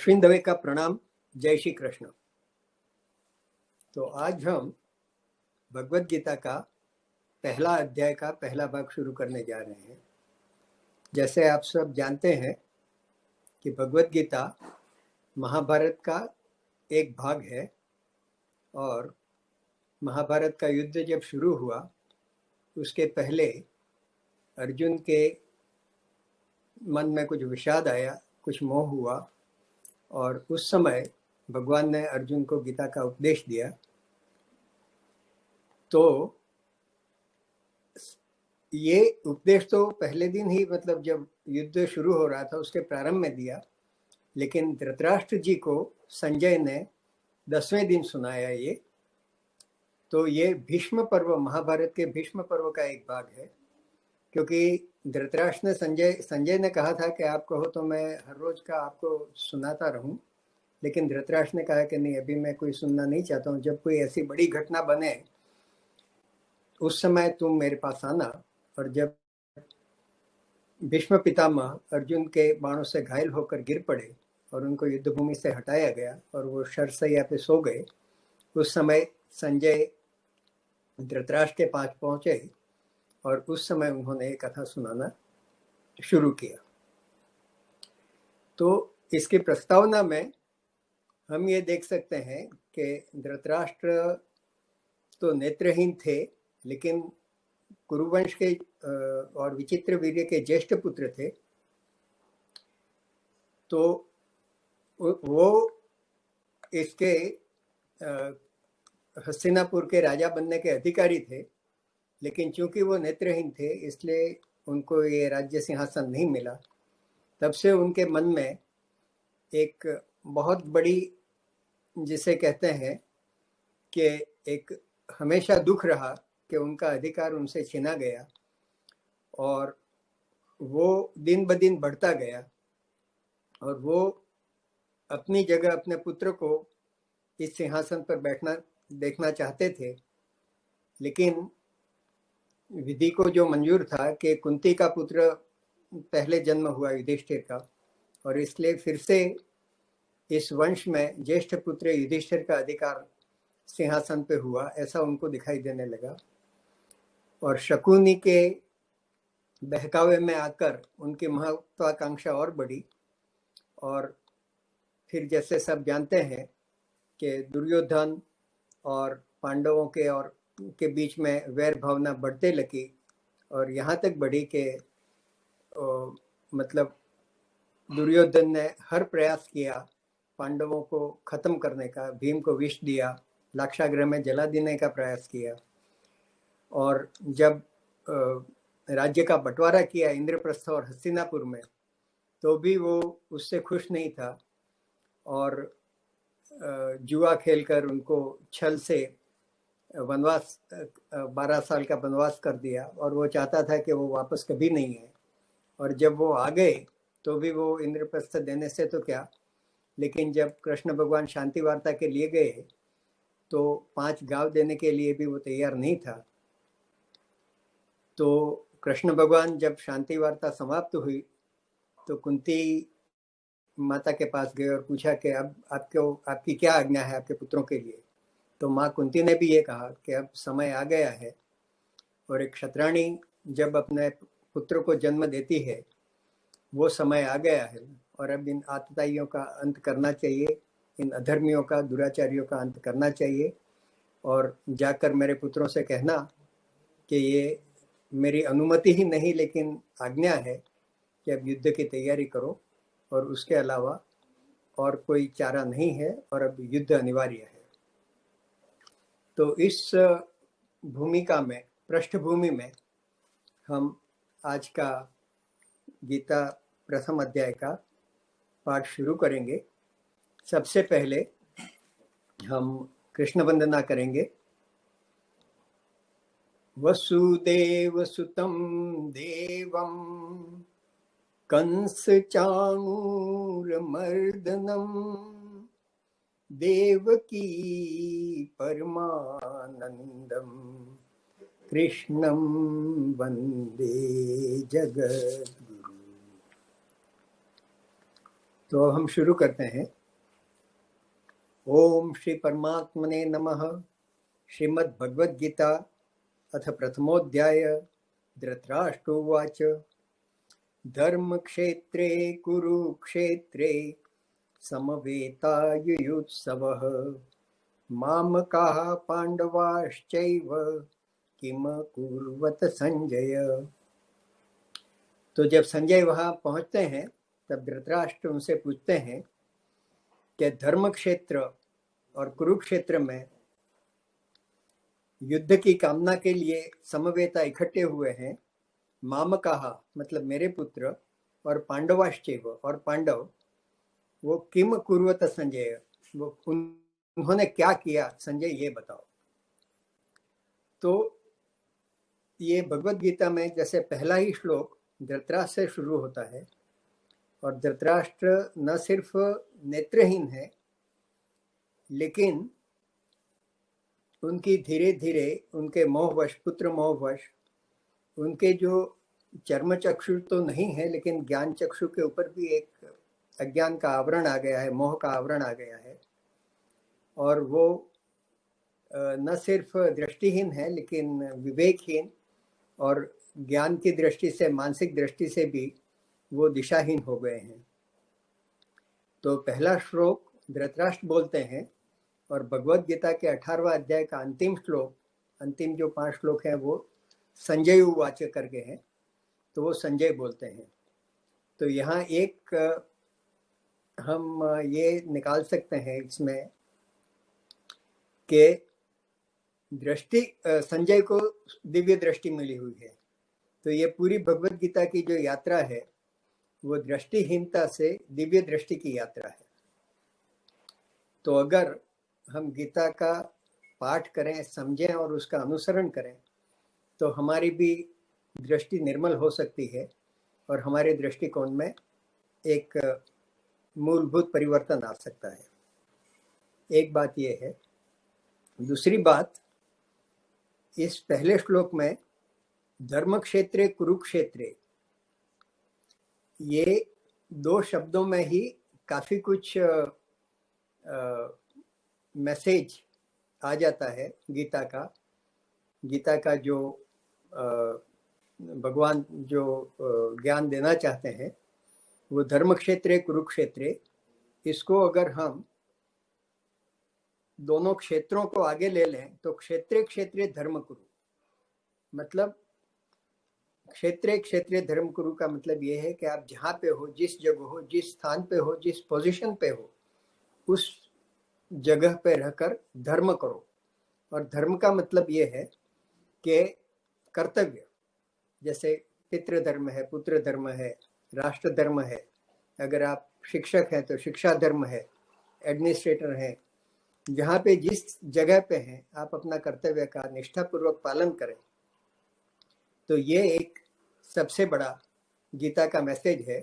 अश्विन दवे का प्रणाम। जय श्री कृष्ण। तो आज हम भगवत गीता का पहला अध्याय का पहला भाग शुरू करने जा रहे हैं। जैसे आप सब जानते हैं कि भगवत गीता महाभारत का एक भाग है और महाभारत का युद्ध जब शुरू हुआ उसके पहले अर्जुन के मन में कुछ विषाद आया, कुछ मोह हुआ और उस समय भगवान ने अर्जुन को गीता का उपदेश दिया। तो ये उपदेश तो पहले दिन ही, मतलब जब युद्ध शुरू हो रहा था उसके प्रारंभ में दिया, लेकिन धृतराष्ट्र जी को संजय ने 10वें दिन सुनाया ये। तो ये भीष्म पर्व, महाभारत के भीष्म पर्व का एक भाग है, क्योंकि धृतराष्ट्र ने संजय ने कहा था कि आप कहो तो मैं हर रोज का आपको सुनाता रहूं, लेकिन धृतराष्ट्र ने कहा कि नहीं, अभी मैं कोई सुनना नहीं चाहता हूँ। जब कोई ऐसी बड़ी घटना बने उस समय तुम मेरे पास आना। और जब भीष्म पितामह अर्जुन के बाणों से घायल होकर गिर पड़े और उनको युद्ध भूमि से हटाया गया और वो शरशैया पे सो गए, उस समय संजय धृतराष्ट्र के पास पहुंचे और उस समय उन्होंने एक कथा सुनाना शुरू किया। तो इसकी प्रस्तावना में हम ये देख सकते हैं कि धृतराष्ट्र तो नेत्रहीन थे, लेकिन कुरुवंश के और विचित्र वीर्य के ज्येष्ठ पुत्र थे। तो वो इसके हस्तिनापुर के राजा बनने के अधिकारी थे, लेकिन चूंकि वो नेत्रहीन थे इसलिए उनको ये राज्य सिंहासन नहीं मिला। तब से उनके मन में एक बहुत बड़ी, जिसे कहते हैं कि एक हमेशा दुख रहा कि उनका अधिकार उनसे छीना गया, और वो दिन ब दिन बढ़ता गया। और वो अपनी जगह अपने पुत्र को इस सिंहासन पर बैठना देखना चाहते थे, लेकिन विधि को जो मंजूर था कि कुंती का पुत्र पहले जन्म हुआ युधिष्ठिर का, और इसलिए फिर से इस वंश में ज्येष्ठ पुत्र युधिष्ठिर का अधिकार सिंहासन पे हुआ, ऐसा उनको दिखाई देने लगा। और शकुनी के बहकावे में आकर उनकी महत्वाकांक्षा और बढ़ी। और फिर जैसे सब जानते हैं कि दुर्योधन और पांडवों के और के बीच में वैर भावना बढ़ते लगी, और यहाँ तक बढ़ी कि मतलब दुर्योधन ने हर प्रयास किया पांडवों को खत्म करने का, भीम को विष दिया, लाक्षागृह में जला देने का प्रयास किया। और जब राज्य का बंटवारा किया इंद्रप्रस्थ और हस्तिनापुर में, तो भी वो उससे खुश नहीं था और जुआ खेलकर उनको छल से वनवास 12 साल का वनवास कर दिया, और वो चाहता था कि वो वापस कभी नहीं आए। और जब वो आ गए तो भी वो इंद्रप्रस्थ देने से तो क्या, लेकिन जब कृष्ण भगवान शांति वार्ता के लिए गए तो 5 गांव देने के लिए भी वो तैयार नहीं था। तो कृष्ण भगवान जब शांति वार्ता समाप्त हुई तो कुंती माता के पास गए और पूछा कि अब आपकी क्या आज्ञा है आपके पुत्रों के लिए। तो माँ कुंती ने भी ये कहा कि अब समय आ गया है, और एक क्षत्राणी जब अपने पुत्र को जन्म देती है वो समय आ गया है, और अब इन आतताइयों का अंत करना चाहिए, इन अधर्मियों का, दुराचारियों का अंत करना चाहिए। और जाकर मेरे पुत्रों से कहना कि ये मेरी अनुमति ही नहीं लेकिन आज्ञा है कि अब युद्ध की तैयारी करो, और उसके अलावा और कोई चारा नहीं है, और अब युद्ध अनिवार्य है। तो इस भूमिका में, पृष्ठभूमि में हम आज का गीता प्रथम अध्याय का पाठ शुरू करेंगे। सबसे पहले हम कृष्ण वंदना करेंगे। वसुदेव सुतं देवं कंस चाणूरमर्दनं देवकी परमानंदं कृष्णं वंदे जगद्गुरु। तो अब हम शुरू करते हैं। ओम श्री परमात्मने नमः। श्रीमद् भगवद गीता अथ प्रथमोऽध्याय। धृतराष्ट्रोवाच धर्म क्षेत्रे कुरुक्षेत्रे समवेतायुयुत्सवः मामकाः पांडवाश्चैव किम कुर्वत संजय। तो जब संजय वहां पहुंचते हैं तब धृतराष्ट्र उनसे पूछते हैं कि धर्म क्षेत्र और कुरुक्षेत्र में युद्ध की कामना के लिए समवेता इकट्ठे हुए हैं। मामकाः मतलब मेरे पुत्र, और पांडवाश्चैव और पांडव, वो किम कुर्वत संजय, वो उन्होंने क्या किया संजय, ये बताओ। तो ये भगवद गीता में जैसे पहला ही श्लोक धृतराष्ट्र से शुरू होता है, और धृतराष्ट्र न सिर्फ नेत्रहीन है लेकिन उनकी धीरे धीरे उनके मोहवश, पुत्र मोहवश, उनके जो चर्म चक्षु तो नहीं है लेकिन ज्ञान चक्षु के ऊपर भी एक अज्ञान का आवरण आ गया है, मोह का आवरण आ गया है, और वो न सिर्फ दृष्टिहीन है लेकिन विवेकहीन, और ज्ञान की दृष्टि से, मानसिक दृष्टि से भी वो दिशाहीन हो गए हैं। तो पहला श्लोक धृतराष्ट्र बोलते हैं, और भगवद गीता के 18वां अध्याय का अंतिम श्लोक, अंतिम जो 5 श्लोक हैं वो संजय उवाच करके हैं, तो वो संजय बोलते हैं। तो यहाँ एक हम ये निकाल सकते हैं इसमें कि दृष्टि, संजय को दिव्य दृष्टि मिली हुई है। तो ये पूरी भगवद गीता की जो यात्रा है वो दृष्टिहीनता से दिव्य दृष्टि की यात्रा है। तो अगर हम गीता का पाठ करें, समझें और उसका अनुसरण करें तो हमारी भी दृष्टि निर्मल हो सकती है और हमारे दृष्टिकोण में एक मूलभूत परिवर्तन आ सकता है। एक बात ये है। दूसरी बात, इस पहले श्लोक में धर्म क्षेत्रे कुरुक्षेत्रे, ये 2 शब्दों में ही काफी कुछ मैसेज आ जाता है गीता का। गीता का जो भगवान जो ज्ञान देना चाहते हैं वो धर्म क्षेत्रे कुरुक्षेत्रे, इसको अगर हम दोनों क्षेत्रों को आगे ले लें तो क्षेत्रे क्षेत्रे धर्म कुरु, मतलब क्षेत्रे क्षेत्रे धर्म कुरु का मतलब ये है कि आप जहाँ पे हो, जिस जगह हो, जिस स्थान पे हो, जिस पोजीशन पे हो, उस जगह पे रहकर धर्म करो। और धर्म का मतलब ये है कि कर्तव्य, जैसे पितृ धर्म है, पुत्र धर्म है, राष्ट्र धर्म है, अगर आप शिक्षक हैं तो शिक्षा धर्म है, एडमिनिस्ट्रेटर हैं, जहाँ पे जिस जगह पे हैं आप अपना कर्तव्य का निष्ठापूर्वक पालन करें। तो ये एक सबसे बड़ा गीता का मैसेज है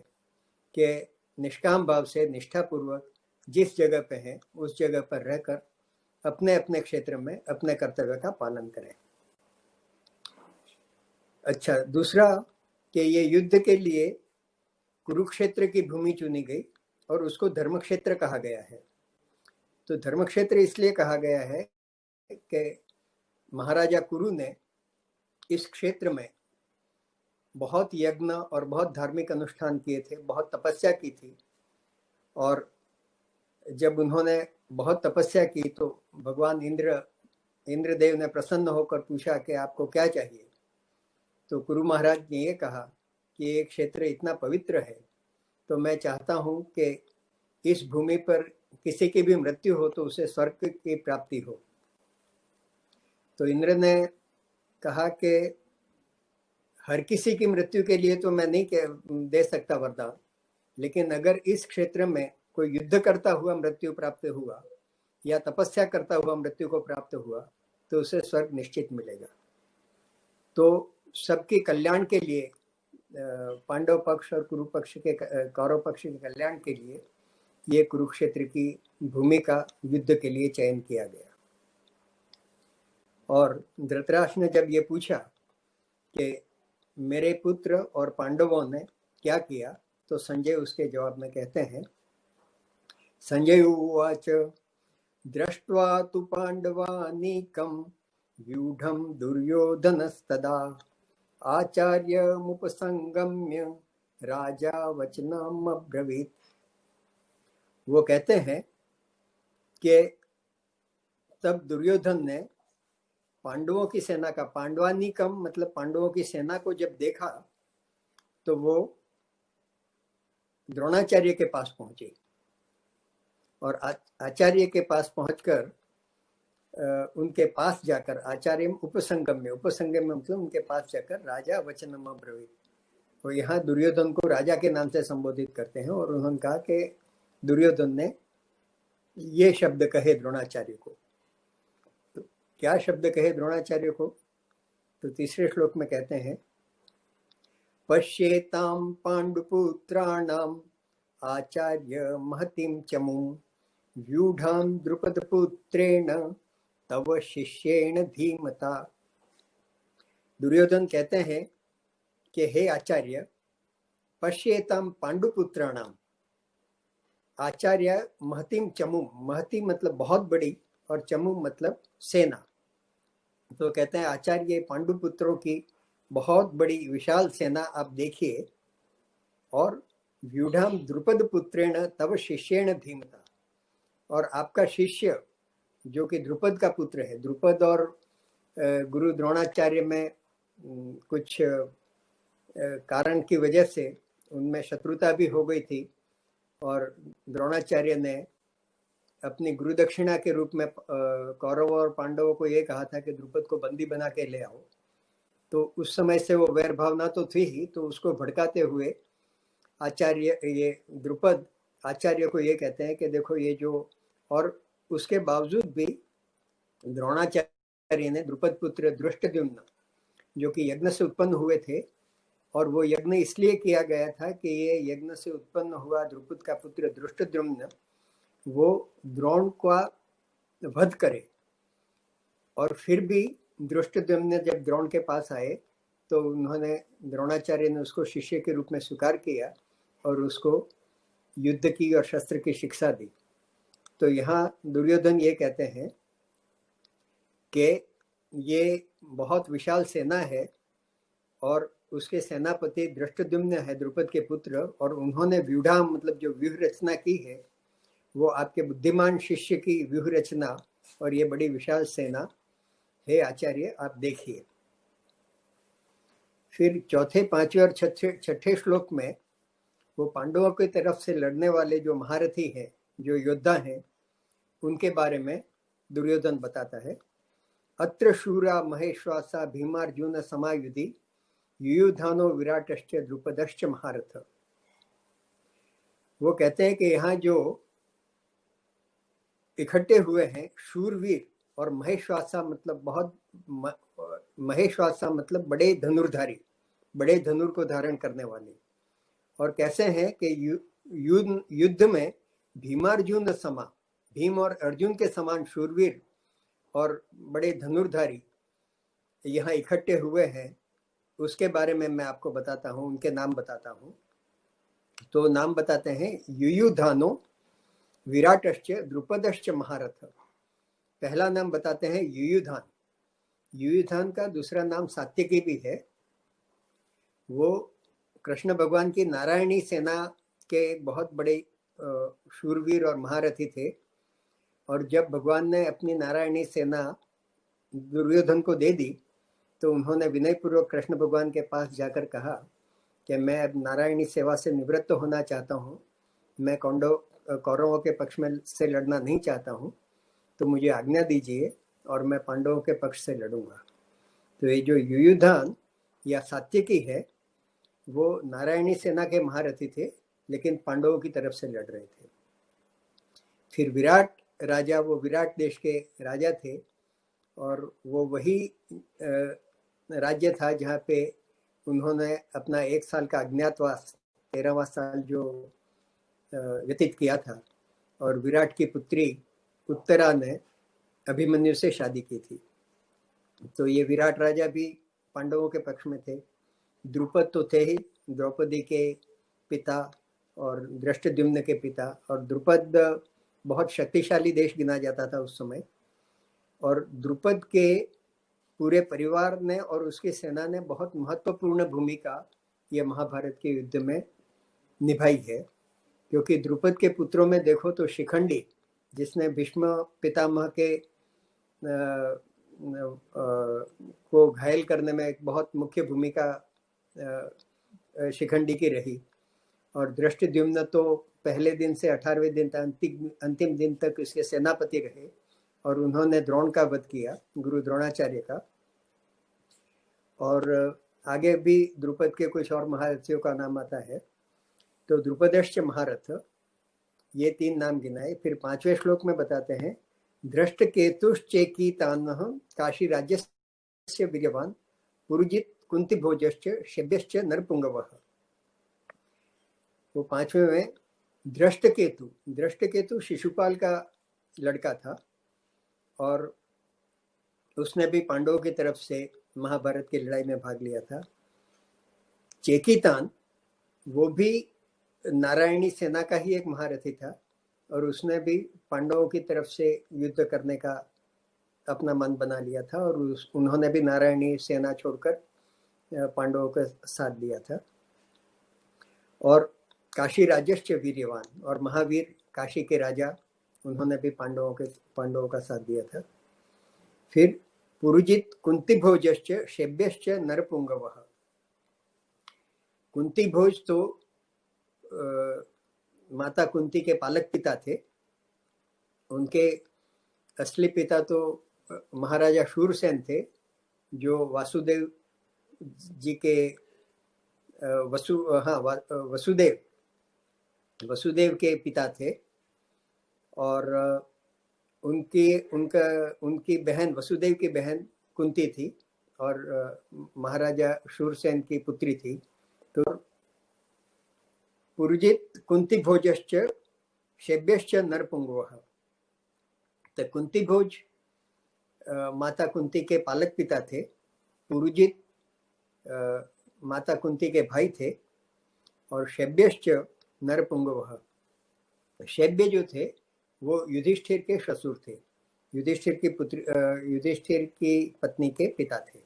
कि निष्काम भाव से निष्ठापूर्वक जिस जगह पे हैं उस जगह पर रहकर अपने अपने क्षेत्र में अपने कर्तव्य का पालन करें। अच्छा, दूसरा कि ये युद्ध के लिए कुरुक्षेत्र की भूमि चुनी गई और उसको धर्म क्षेत्र कहा गया है। तो धर्म क्षेत्र इसलिए कहा गया है कि महाराजा कुरु ने इस क्षेत्र में बहुत यज्ञ और बहुत धार्मिक अनुष्ठान किए थे, बहुत तपस्या की थी, और जब उन्होंने बहुत तपस्या की तो भगवान इंद्रदेव ने प्रसन्न होकर पूछा कि आपको क्या चाहिए। तो कुरु महाराज ने ये कहा कि ये क्षेत्र इतना पवित्र है तो मैं चाहता हूँ कि इस भूमि पर किसी की भी मृत्यु हो तो उसे स्वर्ग की प्राप्ति हो। तो इंद्र ने कहा कि हर किसी की मृत्यु के लिए तो मैं नहीं दे सकता वरदान, लेकिन अगर इस क्षेत्र में कोई युद्ध करता हुआ मृत्यु प्राप्त हुआ या तपस्या करता हुआ मृत्यु को प्राप्त हुआ तो उसे स्वर्ग निश्चित मिलेगा। तो सबके कल्याण के लिए, पांडव पक्ष और कुरु पक्ष के, कौरव पक्ष के कल्याण के लिए ये कुरुक्षेत्र की भूमि का युद्ध के लिए चयन किया गया। और धृतराष्ट्र ने जब ये पूछा कि मेरे पुत्र और पांडवों ने क्या किया, तो संजय उसके जवाब में कहते हैं संजय उवाच दृष्ट्वा तु पाण्डवानीकं व्यूढं दुर्योधनस्तदा आचार्यमुपसंगम्य राजा वचनम् अब्रवीत्। वो कहते हैं कि तब दुर्योधन ने पांडवों की सेना का, पांडवानीकम मतलब पांडवों की सेना को जब देखा तो वो द्रोणाचार्य के पास पहुंचे और आचार्य के पास पहुंचकर उनके पास जाकर आचार्य उपसंगम में मतलब उनके पास जाकर राजा वचनम अब्रवीत्। तो यहाँ दुर्योधन को राजा के नाम से संबोधित करते हैं और उन्होंने कहा कि दुर्योधन ने ये शब्द कहे द्रोणाचार्य को। तो क्या शब्द कहे द्रोणाचार्य को? तो तीसरे श्लोक में कहते हैं पश्येतां पांडुपुत्राणाम आचार्य महतिम चमुं व्यूढां द्रुपदपुत्रेण तव शिष्येण धीमता। दुर्योधन कहते हैं कि हे आचार्य, पश्येतां पांडुपुत्राणाम, आचार्य महतिम चमुं, महति मतलब बहुत बड़ी और चमुं मतलब सेना। तो कहते हैं आचार्य पांडुपुत्रों की बहुत बड़ी विशाल सेना आप देखिए और व्यूढाम द्रुपद पुत्रेण तव शिष्येण धीमता, और आपका शिष्य जो कि द्रुपद का पुत्र है, द्रुपद और गुरु द्रोणाचार्य में कुछ कारण की वजह से उनमें शत्रुता भी हो गई थी और द्रोणाचार्य ने अपनी गुरु दक्षिणा के रूप में कौरवों और पांडवों को ये कहा था कि द्रुपद को बंदी बना के ले आओ। तो उस समय से वो वैर भावना तो थी ही, तो उसको भड़काते हुए आचार्य, ये द्रुपद आचार्य को ये कहते हैं कि देखो ये जो, और उसके बावजूद भी द्रोणाचार्य ने द्रुपद पुत्र दृष्टद्युम्न जो कि यज्ञ से उत्पन्न हुए थे, और वो यज्ञ इसलिए किया गया था कि ये यज्ञ से उत्पन्न हुआ द्रुपद का पुत्र दृष्टद्युम्न वो द्रोण का वध करे। और फिर भी दृष्टद्युम्न जब द्रोण के पास आए तो उन्होंने, द्रोणाचार्य ने उसको शिष्य के रूप में स्वीकार किया और उसको युद्ध की और शस्त्र की शिक्षा दी। तो यहाँ दुर्योधन ये कहते हैं कि ये बहुत विशाल सेना है और उसके सेनापति दृष्टद्युम्न है द्रुपद के पुत्र, और उन्होंने व्यूढ़ा मतलब जो व्यूह रचना की है वो आपके बुद्धिमान शिष्य की व्यूह रचना, और ये बड़ी विशाल सेना है आचार्य आप देखिए। फिर चौथे, पांचवें और छठे श्लोक में वो पांडवों की तरफ से लड़ने वाले जो महारथी हैं, जो योद्धा हैं, उनके बारे में दुर्योधन बताता है। अत्र शूरा महेश्वासा भीमार्जुन समायुधि युयुधानो विराटश्च द्रुपदश्च महारथ। वो कहते हैं कि यहाँ जो इकट्ठे हुए हैं शूरवीर और महेश्वासा मतलब बहुत, महेश्वासा मतलब बड़े धनुर्धारी, बड़े धनुर को धारण करने वाले, और कैसे हैं कि युद्ध में भीमार्जुन समा, भीम और अर्जुन के समान शूरवीर और बड़े धनुर्धारी यहाँ इकट्ठे हुए हैं। उसके बारे में मैं आपको बताता हूँ, उनके नाम बताता हूँ। तो नाम बताते हैं युयुधानो विराटश्च द्रुपदश्च महारथ। पहला नाम बताते हैं युयुधान। युयुधान का दूसरा नाम सात्यकी भी है। वो कृष्ण भगवान की नारायणी सेना के बहुत बड़े शूरवीर और महारथी थे, और जब भगवान ने अपनी नारायणी सेना दुर्योधन को दे दी तो उन्होंने विनयपूर्वक कृष्ण भगवान के पास जाकर कहा कि मैं अब नारायणी सेवा से निवृत्त होना चाहता हूँ, मैं कौरवों के पक्ष में से लड़ना नहीं चाहता हूँ, तो मुझे आज्ञा दीजिए और मैं पांडवों के पक्ष से लड़ूंगा। तो ये जो युयुधान या सात्यकी है वो नारायणी सेना के महारथी थे, लेकिन पांडवों की तरफ से लड़ रहे थे। फिर विराट राजा, वो विराट देश के राजा थे, और वो वही राज्य था जहाँ पे उन्होंने अपना 1 साल का अज्ञातवास, 13वां साल जो व्यतीत किया था, और विराट की पुत्री उत्तरा ने अभिमन्यु से शादी की थी। तो ये विराट राजा भी पांडवों के पक्ष में थे। द्रुपद तो थे ही, द्रौपदी के पिता और दृष्टद्युम्न के पिता। और द्रुपद बहुत शक्तिशाली देश गिना जाता था उस समय, और द्रुपद के पूरे परिवार ने और उसकी सेना ने बहुत महत्वपूर्ण भूमिका ये महाभारत के युद्ध में निभाई है। क्योंकि द्रुपद के पुत्रों में देखो तो शिखंडी, जिसने भीष्म पितामह के को घायल करने में एक बहुत मुख्य भूमिका शिखंडी की रही, और दृष्टद्युम्न तो पहले दिन से 18वें दिन तक अंतिम दिन तक इसके सेनापति रहे, और उन्होंने द्रोण का वध किया, गुरु द्रोणाचार्य का। और आगे भी द्रुपद के कुछ और महारथियों का नाम आता है। तो द्रुपदश्च महारथ, ये 3 नाम गिनाए। फिर 5वें श्लोक में बताते हैं, दृष्टकेतुश्चेकितानः काशी राज्यस्य वीर्यवान् पुरुजित कुंतीभोजश्च शैब्यश्च नरपुंगवः। वो 5वें में दृष्टकेतु शिशुपाल का लड़का था, और उसने भी पांडवों की तरफ से महाभारत की लड़ाई में भाग लिया था। चेकितान, वो भी नारायणी सेना का ही एक महारथी था, और उसने भी पांडवों की तरफ से युद्ध करने का अपना मन बना लिया था, और उन्होंने भी नारायणी सेना छोड़कर पांडवों का साथ दिया था। और काशी राज्यश्च वीर्यवान, और महावीर काशी के राजा, उन्होंने भी पांडवों का साथ दिया था। फिर पुरुजित कुंतीभोजश्च शैब्यश्च नरपुंगवः। कुंतीभोज तो माता कुंती के पालक पिता थे। उनके असली पिता तो महाराजा शूरसेन थे, जो वासुदेव जी के वसुदेव के पिता थे। और उनकी बहन, वसुदेव की बहन कुंती थी, और महाराजा शूरसेन की पुत्री थी। तो पुरुजित कुंतीभोजश्च शैब्यश्च नरपुंगवः। तो कुंतीभोज माता कुंती के पालक पिता थे, पुरुजित माता कुंती के भाई थे, और शैब्यश्च नरपुंगवः। शैब्य जो थे वो युधिष्ठिर के ससुर थे, युधिष्ठिर की पत्नी के पिता थे।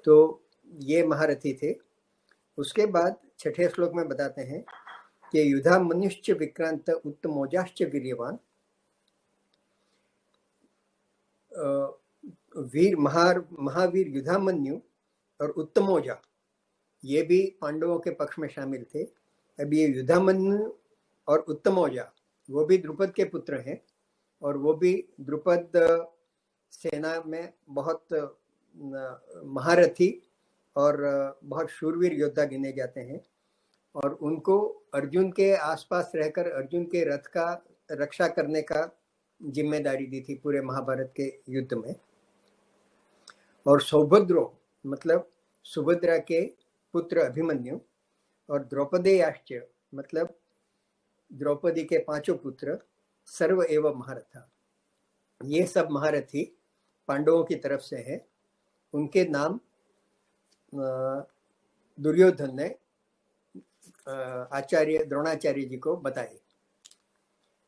तो ये महारथी थे। उसके बाद 6ठे श्लोक में बताते हैं कि युधामन्युश्च विक्रांत उत्तमोजाश्च वीर्यवान। महावीर युधामन्यु और उत्तमोजा, ये भी पांडवों के पक्ष में शामिल थे। अब ये युधामन्यु और उत्तमोजा वो भी द्रुपद के पुत्र हैं, और वो भी द्रुपद सेना में बहुत महारथी और बहुत शूरवीर योद्धा गिने जाते हैं। और उनको अर्जुन के आसपास रहकर अर्जुन के रथ का रक्षा करने का जिम्मेदारी दी थी पूरे महाभारत के युद्ध में। और सौभद्रो मतलब सुभद्रा के पुत्र अभिमन्यु, और द्रौपदेयाश्च मतलब द्रौपदी के 5 पुत्र, सर्व एवं महारथा। ये सब महारथी पांडवों की तरफ से है। उनके नाम दुर्योधन ने आचार्य द्रोणाचार्य जी को बताए।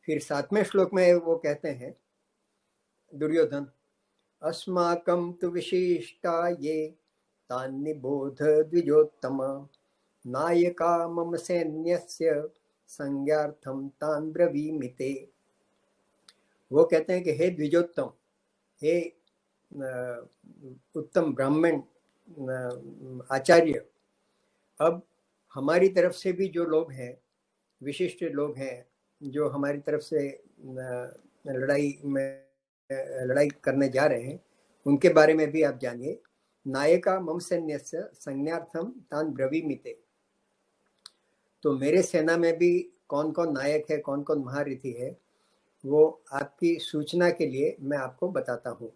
फिर 7वें श्लोक में वो कहते हैं दुर्योधन, अस्माकं तु विशिष्टा ये तान्निबोध द्विजोत्तम नायका मम सैन्यस्य संज्ञार्थम तान् ब्रवीमि ते। वो कहते हैं कि हे द्विजोत्तम, हे उत्तम ब्राह्मण आचार्य, अब हमारी तरफ से भी जो लोग हैं, विशिष्ट लोग हैं, जो हमारी तरफ से लड़ाई करने जा रहे हैं, उनके बारे में भी आप जानिए। नायका मम सैन्यस्य संज्ञार्थम तान् ब्रवीमि ते। तो मेरे सेना में भी कौन कौन नायक है, कौन कौन महारथी है, वो आपकी सूचना के लिए मैं आपको बताता हूँ।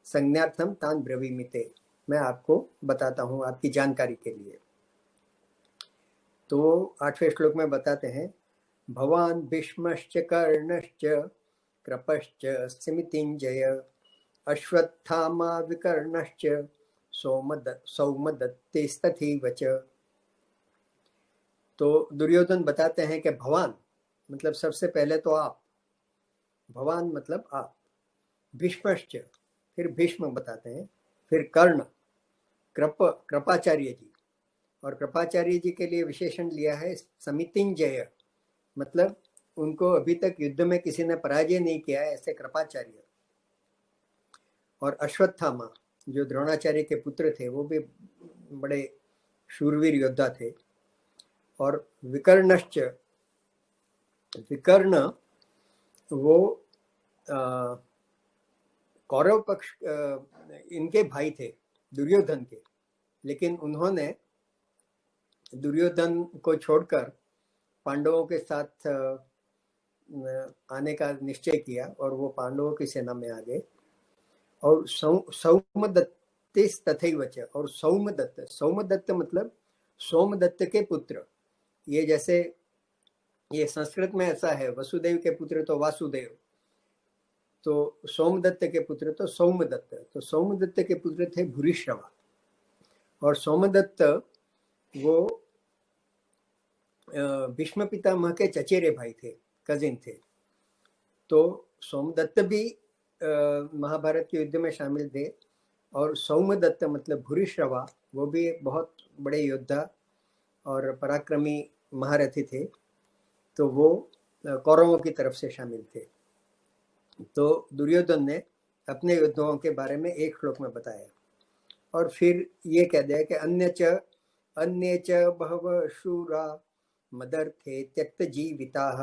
संज्ञार्थम तान् ब्रवीमि ते, मैं आपको बताता हूँ आपकी जानकारी के लिए। तो 8वें श्लोक में बताते हैं, भवान भीष्मश्च कर्णश्च कृपश्च स्मितिञ्जय अश्वत्थामा विकर्णश्च सौमदत्तेस्तथैव च। तो दुर्योधन बताते हैं कि भवान मतलब सबसे पहले तो आप, भवान मतलब आप, भीष्मश्च फिर भीष्म बताते हैं, फिर कर्ण, कृपाचार्य जी, और कृपाचार्य जी के लिए विशेषण लिया है समितिंजय, मतलब उनको अभी तक युद्ध में किसी ने पराजय नहीं किया है, ऐसे कृपाचार्य। और अश्वत्थामा जो द्रोणाचार्य के पुत्र थे, वो भी बड़े शूरवीर योद्धा थे। और विकर्णश्च, विकर्ण वो कौरव पक्ष इनके भाई थे दुर्योधन के, लेकिन उन्होंने दुर्योधन को छोड़कर पांडवों के साथ आने का निश्चय किया और वो पांडवों की सेना में आ गए। और सौमदत्तिस तथैवच, और सौमदत्त, सौमदत्त मतलब सोमदत्त के पुत्र। ये जैसे ये संस्कृत में ऐसा है, वसुदेव के पुत्र तो वासुदेव, तो सोमदत्त के पुत्र तो सौमदत्त, तो सौमदत्त के पुत्र थे भूरिश्रवा। और सोमदत्त वो भीष्म पितामह के चचेरे भाई थे, कजिन थे। तो सोमदत्त भी महाभारत के युद्ध में शामिल थे। और सौमदत्त मतलब भूरिश्रवा, वो भी बहुत बड़े योद्धा और पराक्रमी महारथी थे, तो वो कौरवों की तरफ से शामिल थे। तो दुर्योधन ने अपने योद्धाओं के बारे में एक श्लोक में बताया, और फिर ये कह दिया कि अन्य च बहवः शूरा मदर्थे त्यक्त जीविताः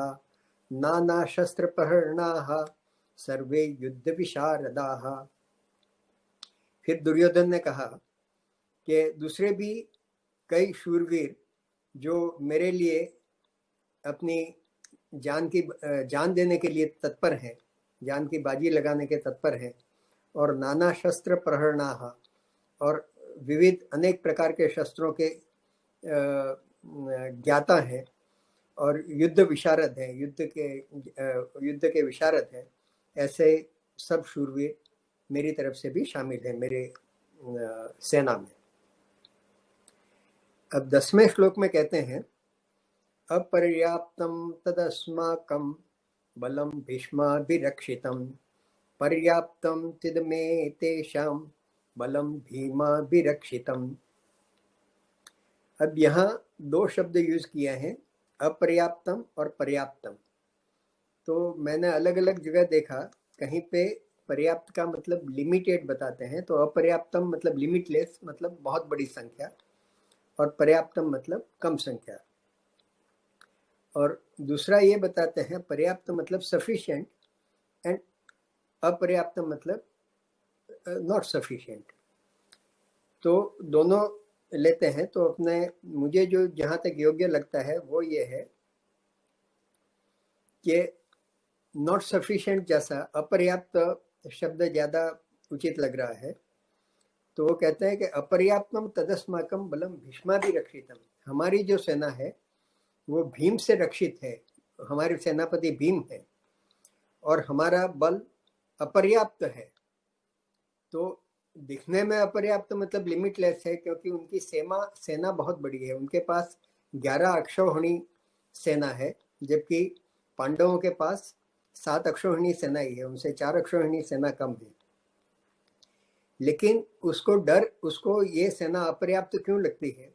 नाना शस्त्र प्रहरणाः सर्वे युद्ध विशारदाः। फिर दुर्योधन ने कहा कि दूसरे भी कई शूरवीर जो मेरे लिए अपनी जान देने के लिए तत्पर हैं, जान की बाजी लगाने के तत्पर हैं, और नाना शस्त्र प्रहरणाः, और विविध अनेक प्रकार के शस्त्रों के ज्ञाता हैं, और युद्ध विशारद हैं, युद्ध के विशारद हैं, ऐसे सब शूरवीर मेरी तरफ से भी शामिल हैं मेरे सेना में। अब 10वें श्लोक में कहते हैं, अपर्याप्तम तदस्माकं बलम भीष्माभिरक्षितम पर्याप्तम तिदमे तेषां बलम भीमाभिरक्षितम। अब यहाँ दो शब्द यूज किए हैं, अपर्याप्तम और पर्याप्तम। तो मैंने अलग अलग जगह देखा, कहीं पे पर्याप्त का मतलब लिमिटेड बताते हैं, तो अपर्याप्तम मतलब लिमिटलेस, मतलब बहुत बड़ी संख्या, और पर्याप्तम मतलब कम संख्या। और दूसरा ये बताते हैं, पर्याप्त मतलब सफिशिएंट एंड अपर्याप्त मतलब नॉट सफिशिएंट। तो दोनों लेते हैं, तो अपने मुझे जो जहाँ तक योग्य लगता है वो ये है कि नॉट सफिशिएंट जैसा अपर्याप्त शब्द ज़्यादा उचित लग रहा है। तो वो कहते हैं कि अपर्याप्तम तदस्माकम बलम भीष्माभिरक्षितम, हमारी जो सेना है वो भीम से रक्षित है, हमारे सेनापति भीम है, और हमारा बल अपर्याप्त है। तो दिखने में अपर्याप्त मतलब लिमिटलेस है, क्योंकि उनकी सेना बहुत बड़ी है, उनके पास 11 अक्षौहिणी सेना है, जबकि पांडवों के पास 7 अक्षौहिणी सेना ही है, उनसे 4 अक्षौहिणी सेना कम है। लेकिन उसको ये सेना अपर्याप्त क्यों लगती है?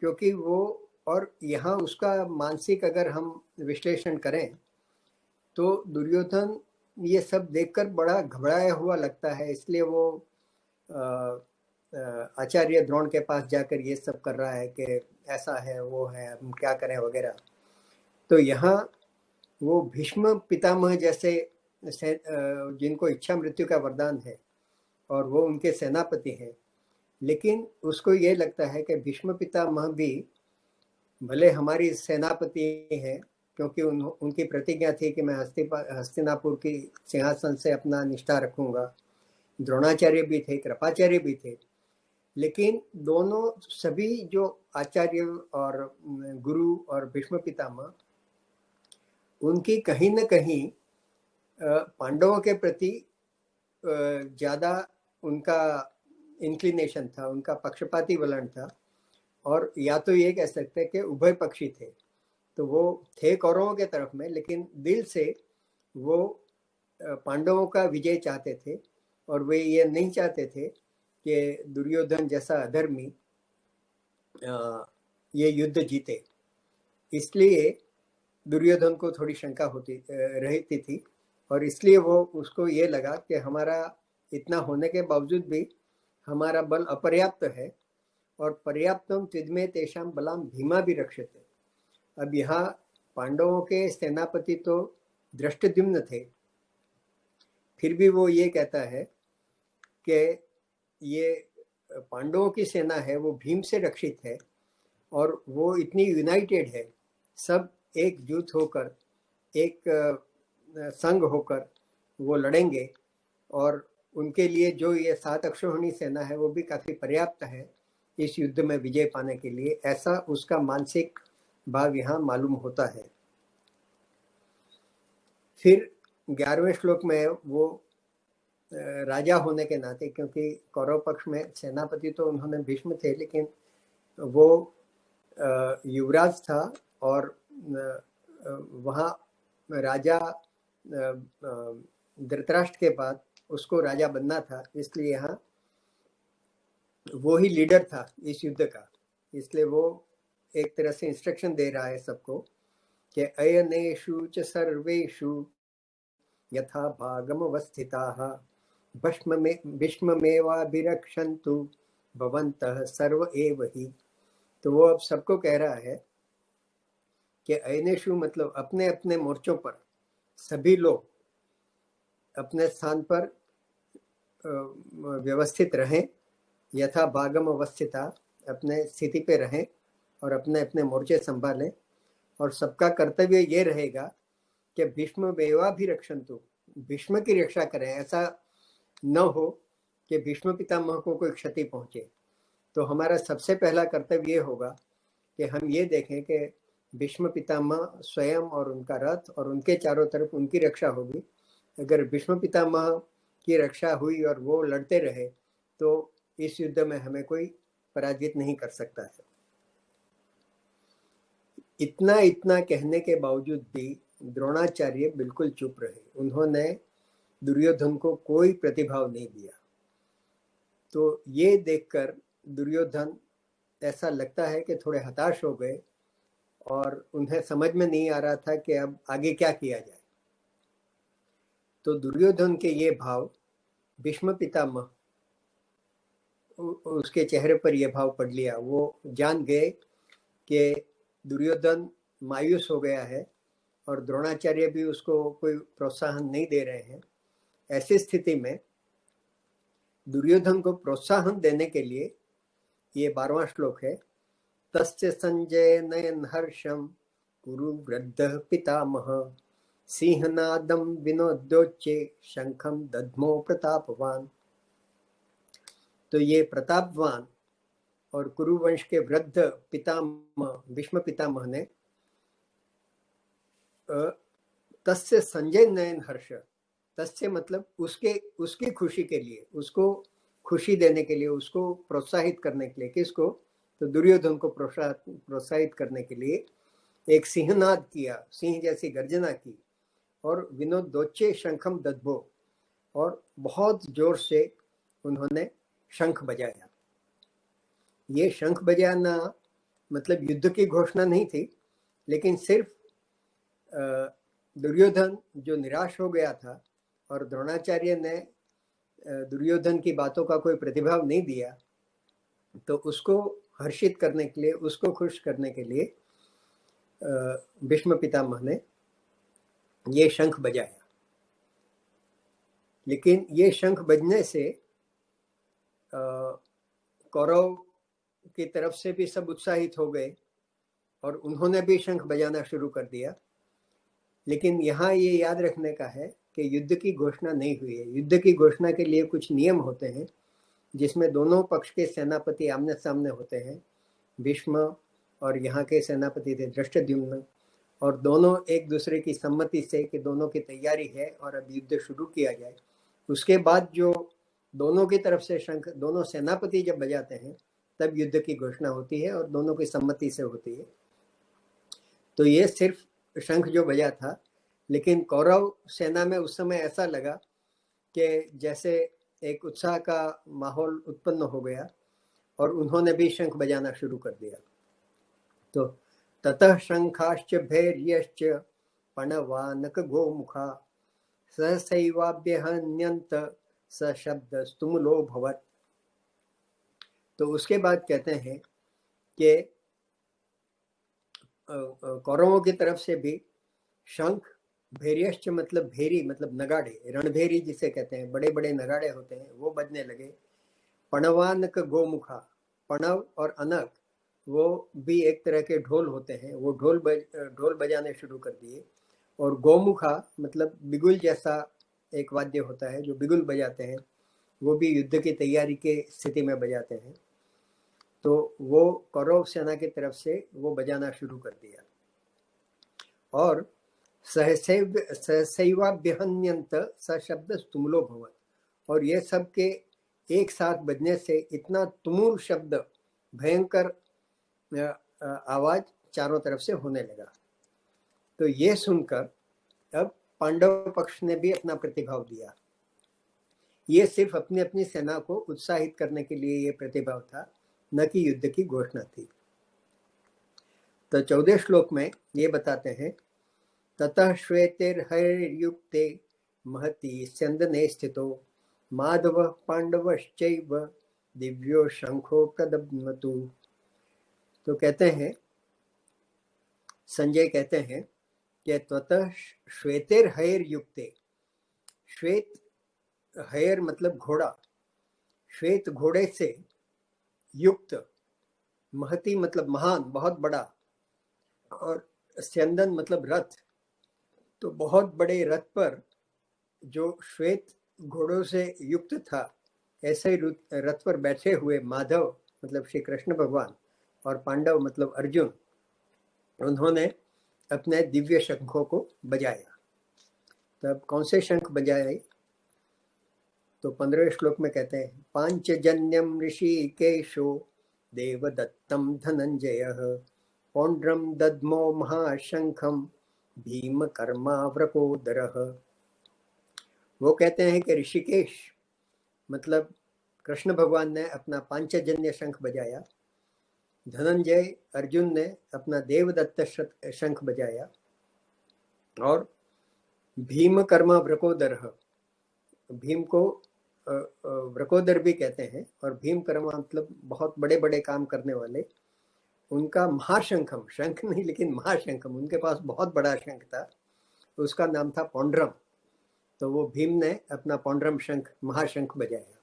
क्योंकि वो, और यहाँ उसका मानसिक अगर हम विश्लेषण करें तो दुर्योधन ये सब देखकर बड़ा घबराया हुआ लगता है, इसलिए वो आचार्य द्रोण के पास जाकर ये सब कर रहा है कि ऐसा है, वो है, हम क्या करें वगैरह। तो यहाँ वो भीष्म पितामह जैसे जिनको इच्छा मृत्यु का वरदान है और वो उनके सेनापति हैं, लेकिन उसको ये लगता है कि भीष्म पितामह भी भले हमारी सेनापति हैं, क्योंकि उनकी प्रतिज्ञा थी कि मैं हस्तिनापुर की सिंहासन से अपना निष्ठा रखूंगा। द्रोणाचार्य भी थे, कृपाचार्य भी थे, लेकिन दोनों सभी जो आचार्य और गुरु और भीष्म पितामह, उनकी कहीं न कहीं पांडवों के प्रति ज़्यादा उनका इंक्लिनेशन था, उनका पक्षपाती वलन था, और या तो ये कह सकते हैं कि उभय पक्षी थे, तो वो थे कौरवों के तरफ में, लेकिन दिल से वो पांडवों का विजय चाहते थे, और वे ये नहीं चाहते थे कि दुर्योधन जैसा अधर्मी ये युद्ध जीते। इसलिए दुर्योधन को थोड़ी शंका होती रहती थी, और इसलिए वो उसको ये लगा कि हमारा इतना होने के बावजूद भी हमारा बल अपर्याप्त है, और पर्याप्तम तिद्मे तेषाम बलाम भीमा भी रक्षते। अब यहाँ पांडवों के सेनापति तो दृष्टद्युम्न थे, फिर भी वो ये कहता है कि ये पांडवों की सेना है वो भीम से रक्षित है, और वो इतनी यूनाइटेड है, सब एकजुट होकर एक संघ होकर वो लड़ेंगे, और उनके लिए जो ये 7 अक्षौहिणी सेना है वो भी काफी पर्याप्त है इस युद्ध में विजय पाने के लिए, ऐसा उसका मानसिक भाव यहाँ मालूम होता है। फिर 11वें श्लोक में वो राजा होने के नाते, क्योंकि कौरव पक्ष में सेनापति तो उन्होंने भीष्म थे, लेकिन वो युवराज था, और वहाँ राजा धृतराष्ट्र के बाद उसको राजा बनना था, इसलिए यहाँ वो ही लीडर था इस युद्ध का। इसलिए वो एक तरह से इंस्ट्रक्शन दे रहा है सबको कि अयनेषु च सर्वेषु यथा भागमवस्थिताः भीष्ममेवाभिरक्षन्तु भवन्तः सर्व एव हि। तो वो अब सबको कह रहा है कि अयनेषु मतलब अपने अपने मोर्चों पर सभी लोग अपने स्थान पर व्यवस्थित रहें, यथा भागम अवस्थिता, अपने स्थिति पे रहें और अपने अपने मोर्चे संभालें, और सबका कर्तव्य ये रहेगा कि भीष्म मेवा भी रक्षन्तु, भीष्म की रक्षा करें। ऐसा न हो कि भीष्म पितामह को कोई क्षति पहुंचे। तो हमारा सबसे पहला कर्तव्य ये होगा कि हम ये देखें कि भीष्म पितामह स्वयं और उनका रथ और उनके चारों तरफ उनकी रक्षा होगी। अगर भीष्म पितामह की रक्षा हुई और वो लड़ते रहे तो इस युद्ध में हमें कोई पराजित नहीं कर सकता है। इतना कहने के बावजूद भी द्रोणाचार्य बिल्कुल चुप रहे। उन्होंने दुर्योधन को कोई प्रतिभाव नहीं दिया। तो ये देखकर दुर्योधन ऐसा लगता है कि थोड़े हताश हो गए और उन्हें समझ में नहीं आ रहा था कि अब आगे क्या किया जाए। तो दुर्योधन के ये भाव भीष्म पितामह, उसके चेहरे पर यह भाव पढ़ लिया। वो जान गए कि दुर्योधन मायूस हो गया है और द्रोणाचार्य भी उसको कोई प्रोत्साहन नहीं दे रहे हैं। ऐसी स्थिति में दुर्योधन को प्रोत्साहन देने के लिए ये 12वां श्लोक है, तस्य संजय नयन हर्षम कुरु वृद्ध पितामह सिंहनादम विनोद्योच्चे शंखम दध्मो प्रतापवान। तो ये प्रतापवान और कुरुवंश के वृद्ध पितामह भीष्म पितामह ने तस्य संजय नयन हर्ष, तस्य मतलब उसकी खुशी के लिए, उसको खुशी देने के लिए, उसको प्रोत्साहित करने के लिए। किसको? तो दुर्योधन को प्रोत्साहित करने के लिए एक सिंहनाद किया, सिंह जैसी गर्जना की, और विनोदोच्चे शंखम दध्मो, और बहुत जोर से उन्होंने शंख बजाया। ये शंख बजाना मतलब युद्ध की घोषणा नहीं थी, लेकिन सिर्फ दुर्योधन जो निराश हो गया था और द्रोणाचार्य ने दुर्योधन की बातों का कोई प्रतिभाव नहीं दिया, तो उसको हर्षित करने के लिए, उसको खुश करने के लिए भीष्म पितामह ने ये शंख बजाया। लेकिन ये शंख बजने से कौरव की तरफ से भी सब उत्साहित हो गए और उन्होंने भी शंख बजाना शुरू कर दिया। लेकिन यहाँ ये याद रखने का है कि युद्ध की घोषणा नहीं हुई है। युद्ध की घोषणा के लिए कुछ नियम होते हैं जिसमें दोनों पक्ष के सेनापति आमने सामने होते हैं। भीष्म और यहाँ के सेनापति थे दृष्टद्युम्न, और दोनों एक दूसरे की सम्मति से कि दोनों की तैयारी है और अब युद्ध शुरू किया जाए। उसके बाद जो दोनों की तरफ से शंख दोनों सेनापति जब बजाते हैं तब युद्ध की घोषणा होती है और दोनों की सम्मति से होती है। तो ये सिर्फ शंख जो बजा था, लेकिन कौरव सेना में उस समय ऐसा लगा कि जैसे एक उत्साह का माहौल उत्पन्न हो गया और उन्होंने भी शंख बजाना शुरू कर दिया। तो ततः शंखाश्च भैर्यश्च पणवानक गोमुखा सहसैवाभ्यहन्यन्त स शब्द स्तुमुलो भवत्। तो उसके बाद कहते हैं कि कौरवों की तरफ से भी शंख, भैर्यश्च मतलब भेरी मतलब नगाड़े, रणभेरी जिसे कहते हैं, बड़े बड़े नगाड़े होते हैं, वो बजने लगे। पणवानक गोमुखा, पणव और अनक वो भी एक तरह के ढोल होते हैं, वो ढोल बजाने शुरू कर दिए। और गोमुखा मतलब बिगुल जैसा एक वाद्य होता है जो बिगुल बजाते हैं, वो भी युद्ध की तैयारी के स्थिति में बजाते हैं। तो वो कौरव सेना की तरफ से वो बजाना शुरू कर दिया। और सहसैवाभ्यहन्यन्त स शब्द स्तुमुलो भवत्, और ये सब के एक साथ बजने से इतना तुमुल शब्द, भयंकर आवाज चारों तरफ से होने लगा। तो ये सुनकर अब पांडव पक्ष ने भी अपना प्रतिभाव दिया। ये सिर्फ अपनी अपनी सेना को उत्साहित करने के लिए ये प्रतिभाव था, न कि युद्ध की घोषणा थी। तो 14 श्लोक में ये बताते हैं, ततः श्वेतैर्हैर्युक्ते महती स्यन्दने स्थितो माधव पांडवश्चैव दिव्यो शंखो प्रदम्नतु। तो कहते हैं, संजय कहते हैं कि त्वतः श्वेतैर्हैर्युक्ते, श्वेत हैर मतलब घोड़ा, श्वेत घोड़े से युक्त, महती मतलब महान, बहुत बड़ा, और स्यंदन मतलब रथ। तो बहुत बड़े रथ पर जो श्वेत घोड़ों से युक्त था, ऐसे ही रथ पर बैठे हुए माधव मतलब श्री कृष्ण भगवान और पांडव मतलब अर्जुन, उन्होंने अपने दिव्य शंखों को बजाया। तब कौन से शंख बजाए? तो 15वें श्लोक में कहते हैं, पांचजन्यम ऋषिकेशो देवदत्तम धनंजयः पौंड्रम दद्मो महाशंखम भीम कर्माव्रकोदरः। वो कहते हैं कि ऋषिकेश मतलब कृष्ण भगवान ने अपना पांचजन्य शंख बजाया, धनंजय अर्जुन ने अपना देवदत्त शंख बजाया, और भीम कर्मा व्रकोदरः, भीम को व्रकोदर भी कहते हैं, और भीम कर्मा मतलब बहुत बड़े बड़े काम करने वाले, उनका महाशंखम, शंख नहीं लेकिन महाशंखम, उनके पास बहुत बड़ा शंख था, उसका नाम था पौंड्रम। तो वो भीम ने अपना पौंड्रम शंख, महाशंख बजाया।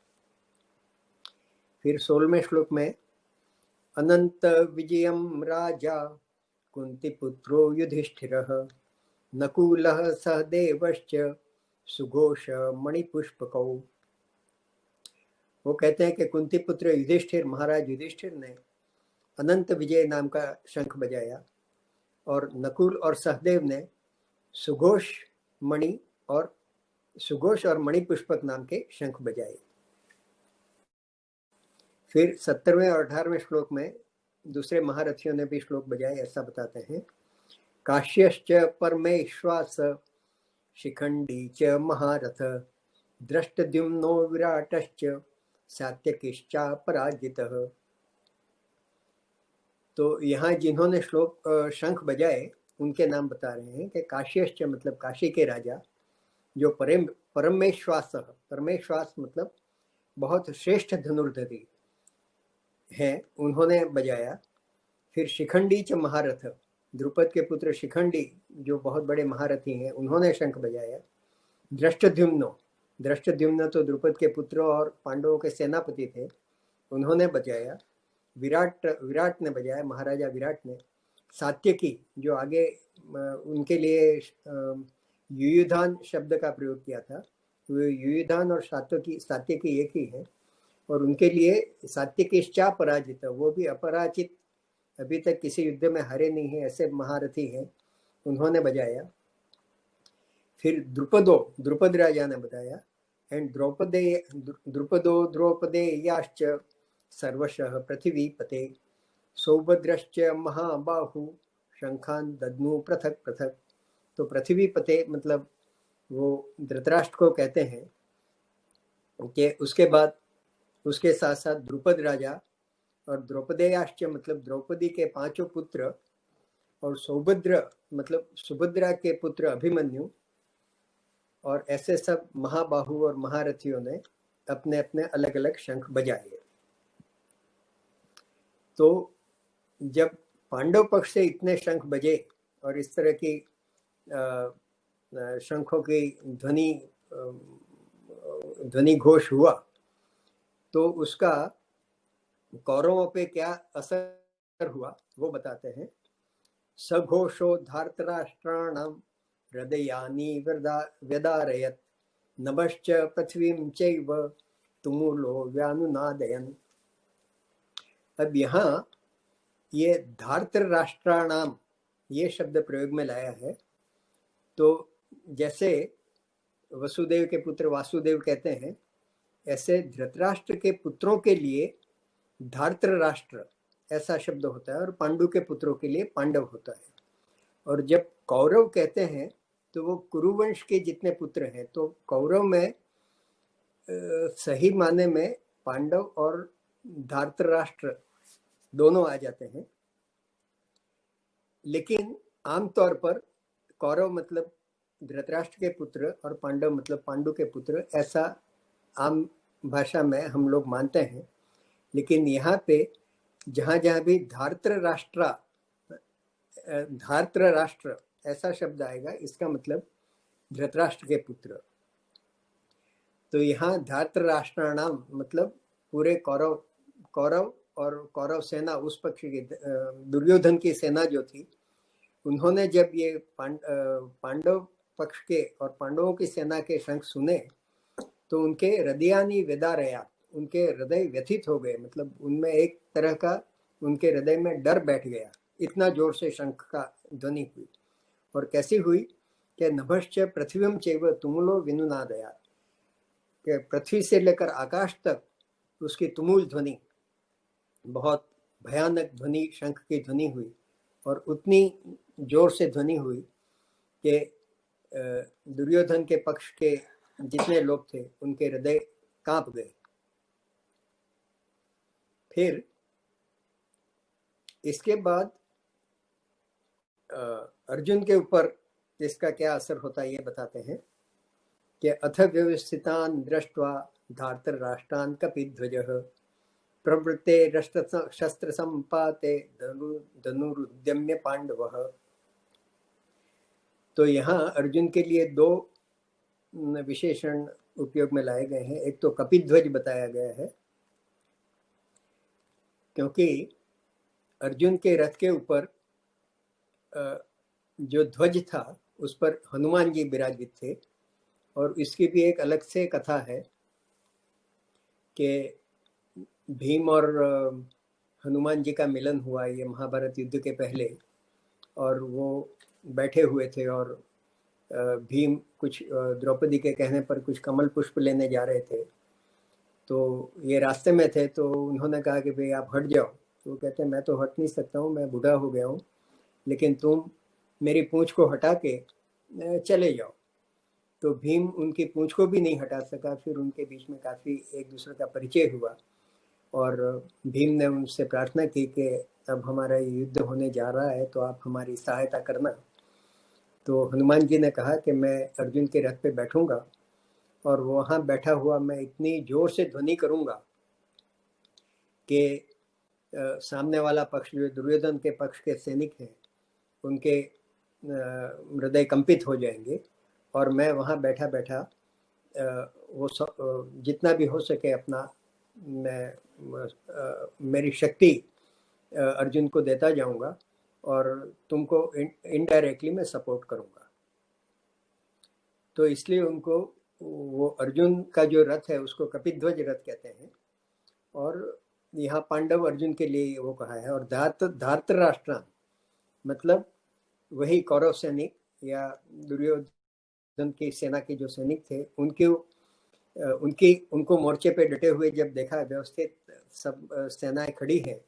फिर 16वें श्लोक में, अनंत विजयम राजा कुंती पुत्रो युधिष्ठिरः नकुलः सहदेवश्च सुघोष मणिपुष्पकौ। वो कहते हैं कि कुंती पुत्र युधिष्ठिर, महाराज युधिष्ठिर ने अनंत विजय नाम का शंख बजाया, और नकुल और सहदेव ने सुघोष और मणिपुष्पक नाम के शंख बजाए। फिर 17वें और 18वें श्लोक में दूसरे महारथियों ने भी श्लोक बजाए, ऐसा बताते हैं, काश्यश्च परमेश्वास शिखंडी च महारथ दृष्टद्युम्नो विराटश्च सात्यकिश्चा पराजितः। तो यहाँ जिन्होंने शंख बजाए उनके नाम बता रहे हैं कि काश्यश्च मतलब काशी के राजा, जो परमेश्वास, परमेश्वास मतलब बहुत श्रेष्ठ धनुर्धरी हैं, उन्होंने बजाया। फिर शिखंडी च महारथ, द्रुपद के पुत्र शिखंडी जो बहुत बड़े महारथी हैं, उन्होंने शंख बजाया। दृष्टद्युम्न तो द्रुपद के पुत्र और पांडवों के सेनापति थे, उन्होंने बजाया। विराट ने बजाया, महाराजा विराट ने। सात्यकी जो आगे उनके लिए युयुधान शब्द का प्रयोग किया था, वो युयुधान और सात्यकी एक ही है, और उनके लिए सात्यकिश्चा पराजित, वो भी अपराजित, अभी तक किसी युद्ध में हारे नहीं है, ऐसे महारथी हैं, उन्होंने बजाया। फिर द्रुपद राजा ने बताया, एंड द्रौपदेयाश्च सर्वशः पृथिवीपते सौभद्रश्च महाबाहु शंखान दद्नु पृथक पृथक। तो पृथ्वीपते मतलब वो धृतराष्ट्र को कहते हैं कि उसके बाद उसके साथ साथ द्रुपद राजा और द्रौपदेयाश्च मतलब द्रौपदी के 5 पुत्र और सौभद्र मतलब सुभद्रा के पुत्र अभिमन्यु और ऐसे सब महाबाहु और महारथियों ने अपने अपने अलग अलग शंख बजाए। तो जब पांडव पक्ष से इतने शंख बजे और इस तरह की शंखों की ध्वनि घोष हुआ तो उसका कौरवों पे क्या असर हुआ वो बताते हैं। सघोषो धार्तराष्ट्राणां हृदयानि व्यदारयत् नभश्च पृथ्वीं चैव तुमुलो व्यानुनादयन्। अब यहाँ ये धार्तराष्ट्राणाम ये शब्द प्रयोग में लाया है। तो जैसे वसुदेव के पुत्र वासुदेव कहते हैं, ऐसे धृतराष्ट्र के पुत्रों के लिए धार्तराष्ट्र ऐसा शब्द होता है और पांडु के पुत्रों के लिए पांडव होता है। और जब कौरव कहते हैं तो वो कुरुवंश के जितने पुत्र हैं, तो कौरव में सही माने में पांडव और धार्तराष्ट्र दोनों आ जाते हैं। लेकिन आमतौर पर कौरव मतलब धृतराष्ट्र के पुत्र और पांडव मतलब पांडु के पुत्र, ऐसा आम भाषा में हम लोग मानते हैं। लेकिन यहाँ पे जहाँ जहाँ भी धार्तराष्ट्र ऐसा शब्द आएगा, इसका मतलब धृतराष्ट्र के पुत्र। तो यहाँ धार्तराष्ट्राणाम मतलब पूरे कौरव और कौरव सेना, उस पक्ष की दुर्योधन की सेना जो थी, उन्होंने जब ये पांडव पक्ष के और पांडवों की सेना के शंख सुने तो उनके हृदयानि वेदारया, उनके हृदय व्यथित हो गए। मतलब उनमें एक तरह का उनके हृदय में डर बैठ गया, इतना जोर से शंख का ध्वनि हुई। और कैसी हुई कि नभश्च पृथ्वीम चैव तुमुलो विनुनादया, कि पृथ्वी से लेकर आकाश तक उसकी तुमुल ध्वनि, बहुत भयानक ध्वनि, शंख की ध्वनि हुई। और उतनी जोर से ध्वनि हुई कि दुर्योधन के पक्ष के जितने लोग थे उनके हृदय कांप गए। फिर इसके बाद अर्जुन के ऊपर इसका क्या असर होता है ये बताते हैं कि अथ व्यवस्थितान् दृष्ट्वा धार्तराष्ट्रान् कपिध्वजः प्रवृत्ते शस्त्र संपाते धनुरुद्यम्य पांडवः। तो यहाँ अर्जुन के लिए 2 विशेषण उपयोग में लाए गए हैं। एक तो कपिध्वज बताया गया है, क्योंकि अर्जुन के रथ के ऊपर जो ध्वज था उस पर हनुमान जी विराजित थे। और इसकी भी एक अलग से कथा है कि भीम और हनुमान जी का मिलन हुआ ये महाभारत युद्ध के पहले, और वो बैठे हुए थे और भीम कुछ द्रौपदी के कहने पर कुछ कमल पुष्प लेने जा रहे थे। तो ये रास्ते में थे तो उन्होंने कहा कि भाई आप हट जाओ। तो वो कहते हैं मैं तो हट नहीं सकता हूँ, मैं बूढ़ा हो गया हूँ, लेकिन तुम मेरी पूंछ को हटा के चले जाओ। तो भीम उनकी पूंछ को भी नहीं हटा सका। फिर उनके बीच में काफ़ी एक दूसरे का परिचय हुआ और भीम ने उनसे प्रार्थना की कि अब हमारा युद्ध होने जा रहा है तो आप हमारी सहायता करना। तो हनुमान जी ने कहा कि मैं अर्जुन के रथ पे बैठूंगा और वहाँ बैठा हुआ मैं इतनी जोर से ध्वनि करूंगा कि सामने वाला पक्ष जो दुर्योधन के पक्ष के सैनिक हैं उनके हृदय कंपित हो जाएंगे। और मैं वहाँ बैठा बैठा वो जितना भी हो सके अपना मेरी शक्ति अर्जुन को देता जाऊंगा और तुमको इनडायरेक्टली मैं सपोर्ट करूंगा। तो इसलिए उनको वो अर्जुन का जो रथ है उसको कपिध्वज रथ कहते हैं। और यहाँ पांडव अर्जुन के लिए वो कहा है। और धार्तराष्ट्रान मतलब वही कौरव सैनिक या दुर्योधन की सेना के जो सैनिक थे उनके उनको मोर्चे पे डटे हुए जब देखा, व्यवस्थित सब सेनाएं खड़ी हैं,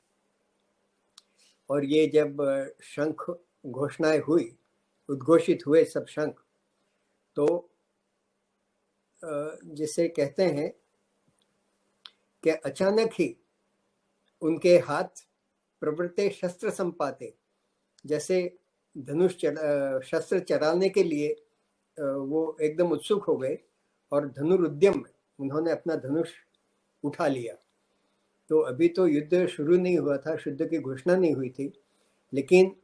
और ये जब शंख घोषणाएं हुई, उद्घोषित हुए सब शंख, तो जिसे कहते हैं कि अचानक ही उनके हाथ प्रवृत्ते शस्त्र संपाते, जैसे धनुष शस्त्र चलाने के लिए वो एकदम उत्सुक हो गए, और धनुरुद्यम में उन्होंने अपना धनुष उठा लिया। तो अभी तो युद्ध शुरू नहीं हुआ था, युद्ध की घोषणा नहीं हुई थी, लेकिन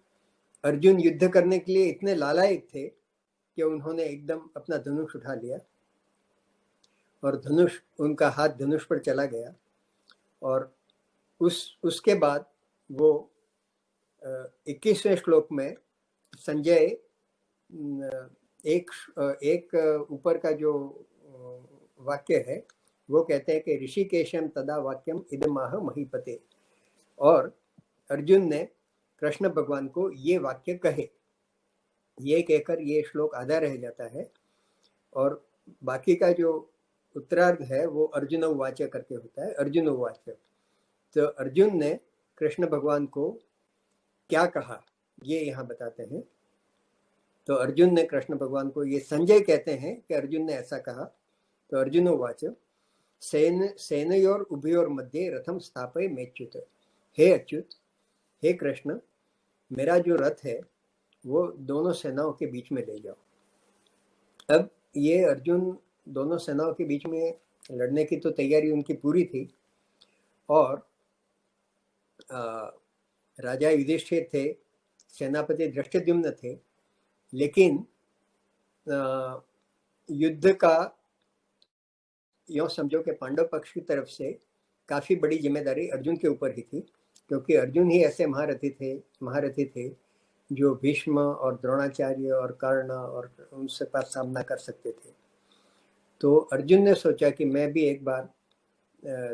अर्जुन युद्ध करने के लिए इतने लालायित थे कि उन्होंने एकदम अपना धनुष उठा लिया, और धनुष, उनका हाथ धनुष पर चला गया। और उसके बाद वो 21वें श्लोक में संजय एक ऊपर का जो वाक्य है वो कहते हैं कि ऋषिकेशम तदा वाक्यम इदमाह महीपते, और अर्जुन ने कृष्ण भगवान को ये वाक्य कहे। ये कहकर ये श्लोक आधा रह जाता है, और बाकी का जो उत्तरार्ध है वो अर्जुन उवाच करके होता है, अर्जुन उवाच। तो अर्जुन ने कृष्ण भगवान को क्या कहा ये यहाँ बताते हैं। तो अर्जुन ने कृष्ण भगवान को, ये संजय कहते हैं कि अर्जुन ने ऐसा कहा। तो अर्जुन उवाच सेनयोर उभयोर मध्ये रथम स्थापय मेच्युत। हे अच्युत, हे कृष्ण, मेरा जो रथ है वो दोनों सेनाओं के बीच में ले जाओ। अब ये अर्जुन दोनों सेनाओं के बीच में लड़ने की तो तैयारी उनकी पूरी थी, और राजा युधिष्ठिर थे, सेनापति धृष्टद्युम्न थे, लेकिन युद्ध का यूँ समझो कि पांडव पक्ष की तरफ से काफ़ी बड़ी जिम्मेदारी अर्जुन के ऊपर ही थी, क्योंकि अर्जुन ही ऐसे महारथी थे जो भीष्म और द्रोणाचार्य और कर्ण और उनसे पास सामना कर सकते थे। तो अर्जुन ने सोचा कि मैं भी एक बार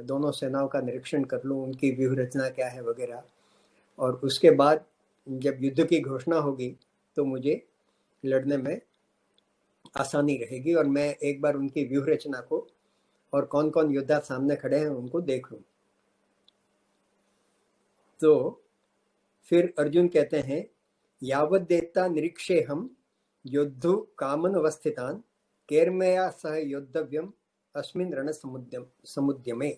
दोनों सेनाओं का निरीक्षण कर लूँ, उनकी व्यूह रचना क्या है वगैरह, और उसके बाद जब युद्ध की घोषणा होगी तो मुझे लड़ने में आसानी रहेगी, और मैं एक बार उनकी व्यूह रचना को और कौन कौन योद्धा सामने खड़े हैं उनको देख लूं। तो फिर अर्जुन कहते हैं, यावत देवता निरीक्षे हम योद्धु कामन अवस्थितान केर्मया सह योद्धव्यम अस्मिन रण समुद्यमे,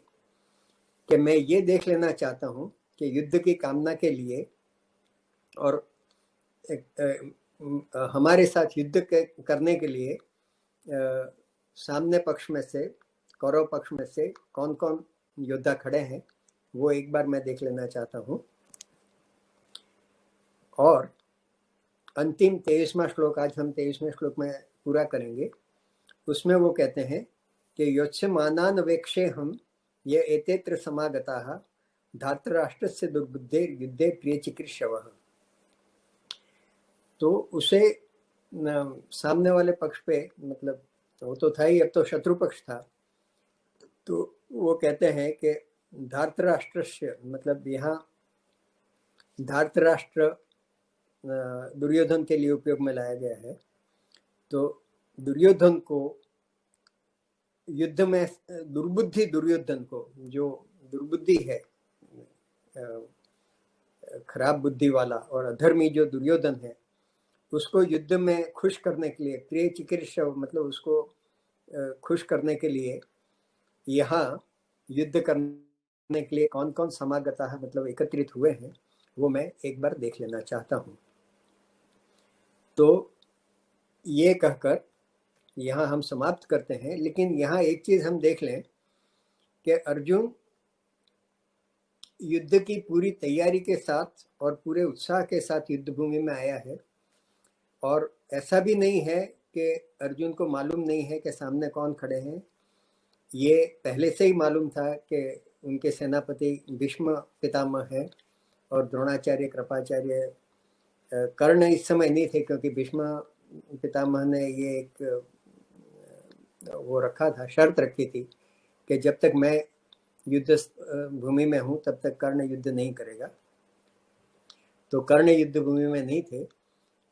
कि मैं ये देख लेना चाहता हूँ कि युद्ध की कामना के लिए और हमारे साथ युद्ध करने के लिए सामने पक्ष में से, कौरव पक्ष में से कौन कौन योद्धा खड़े हैं वो एक बार मैं देख लेना चाहता हूँ। और अंतिम 23वां श्लोक, आज हम 23वें श्लोक में पूरा करेंगे, उसमें वो कहते हैं कि योत्स्यमानान् वेक्षे हम ये एतेत्र समागताः धार्तराष्ट्रस्य दुर्बुद्धेर युद्धे प्रिय चिकीर्षवः। तो उसे सामने वाले पक्ष पे, मतलब वो तो था ही, अब तो शत्रु पक्ष था, तो वो कहते हैं कि धार्तराष्ट्रस्य, मतलब यहाँ धार्तराष्ट्र दुर्योधन के लिए उपयोग में लाया गया है। तो दुर्योधन को युद्ध में, दुर्बुद्धि दुर्योधन को, जो दुर्बुद्धि है, खराब बुद्धि वाला और अधर्मी जो दुर्योधन है, उसको युद्ध में खुश करने के लिए, प्रिय चिकीर्षव मतलब उसको खुश करने के लिए यहाँ युद्ध करने के लिए कौन कौन समागता है, मतलब एकत्रित हुए हैं, वो मैं एक बार देख लेना चाहता हूँ। तो ये कहकर यहाँ हम समाप्त करते हैं। लेकिन यहाँ एक चीज़ हम देख लें कि अर्जुन युद्ध की पूरी तैयारी के साथ और पूरे उत्साह के साथ युद्ध भूमि में आया है, और ऐसा भी नहीं है कि अर्जुन को मालूम नहीं है कि सामने कौन खड़े हैं। ये पहले से ही मालूम था कि उनके सेनापति भीष्म पितामह है और द्रोणाचार्य, कृपाचार्य, कर्ण इस समय नहीं थे, क्योंकि भीष्म पितामह ने ये एक वो रखा था, शर्त रखी थी कि जब तक मैं युद्ध भूमि में हूँ तब तक कर्ण युद्ध नहीं करेगा। तो कर्ण युद्ध भूमि में नहीं थे,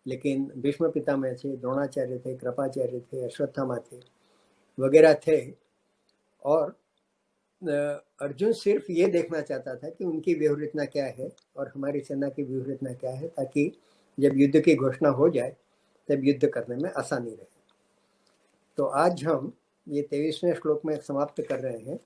लेकिन भीष्म पितामह थे, द्रोणाचार्य थे, कृपाचार्य थे, अश्वत्थामा थे वगैरह थे। और अर्जुन सिर्फ ये देखना चाहता था कि उनकी व्यूहरचना क्या है और हमारी सेना की व्यूहरचना क्या है, ताकि जब युद्ध की घोषणा हो जाए तब युद्ध करने में आसानी रहे। तो आज हम ये 23वें श्लोक में समाप्त कर रहे हैं